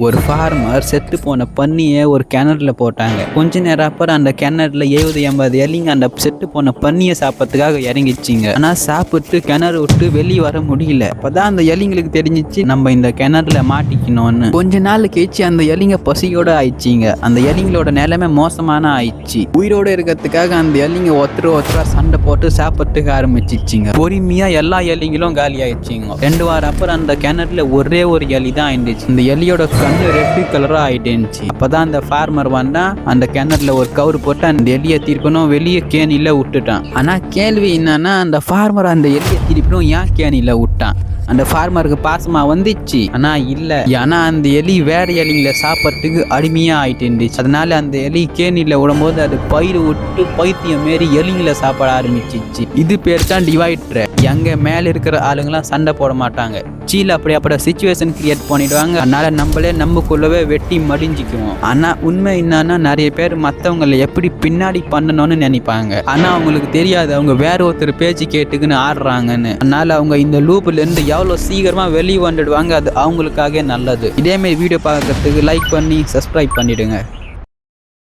ஒரு ஃபார்மர் செத்து போன பன்னியை ஒரு கிணறுல போட்டாங்க. கொஞ்ச நேரம் அப்புறம் அந்த கிணறுல 70-80 எலிங்க அந்த செத்து போன பன்னியை சாப்பிட்றதுக்காக இறங்கிச்சிங்க. ஆனா சாப்பிட்டு கிணறு விட்டு வெளியே வர முடியல. அப்பதான் அந்த எலிங்களுக்கு தெரிஞ்சிச்சு நம்ம இந்த கிணறுல மாட்டிக்கணும்னு. கொஞ்ச நாள் கழிச்சு அந்த எலிங்க பசியோட ஆயிடுச்சிங்க. அந்த எலிங்களோட நிலைமை மோசமான ஆயிடுச்சு. உயிரோட இருக்கிறதுக்காக அந்த எலிங்க ஒருத்தரா சண்டை போட்டு சாப்பிட்றதுக்கு ஆரம்பிச்சிச்சிங்க. பொறுமையா எல்லா எலிங்களும் காலி ஆயிடுச்சிங்க. 2 வாரம் அப்புறம் அந்த கிணறுல ஒரே ஒரு எலி தான் இருந்துச்சு. இந்த எலியோட கண்ணு ரெட் கலரா ஆயிட்டுச்சு. அப்பதான் அந்த ஃபார்மர் வந்தா அந்த கிணறுல ஒரு கவுரு போட்டு அந்த எலியை தீர்க்கணும் வெளியே கேணில விட்டுட்டான். ஆனா கேள்வி என்னன்னா, அந்த ஃபார்மர் அந்த எலியை திருப்பிடும் ஏன் கேணில விட்டான்? அந்த ஃபார்மருக்கு பாசமா வந்துச்சு. ஆனா இல்ல, ஏன்னா அந்த எலி வேற எலிங்களை சாப்பிட்றதுக்கு அடிமையா ஆயிட்டு இருந்துச்சு. அதனால அந்த எலி கேணில விடும்போது அது பயிர் விட்டு பைத்தியம் மாரி எலிங்களை சாப்பிட ஆரம்பிச்சிச்சு. இது பேர் தான் டிவைடர். எங்க மேல இருக்கிற ஆளுங்கெல்லாம் சண்டை போட மாட்டாங்க, கீழே அப்படி சிச்சுவேஷன் கிரியேட் பண்ணிடுவாங்க. அதனால நம்மளே நமக்குள்ளவே வெட்டி மடிஞ்சிக்குவோம். ஆனா உண்மை என்னன்னா, நிறைய பேர் மற்றவங்களை எப்படி பின்னாடி பண்ணணும்னு நினைப்பாங்க. ஆனா அவங்களுக்கு தெரியாது அவங்க வேற ஒருத்தர் பேச்சு கேட்டுக்குன்னு ஆடுறாங்கன்னு. அதனால அவங்க இந்த லூப்ல இருந்து எவ்வளவு சீக்கிரமா வெளியே வந்துடுவாங்க. அது அவங்களுக்காக நல்லது. இதே மாதிரி வீடியோ பார்க்கறதுக்கு லைக் பண்ணி சப்ஸ்கிரைப் பண்ணிடுங்க.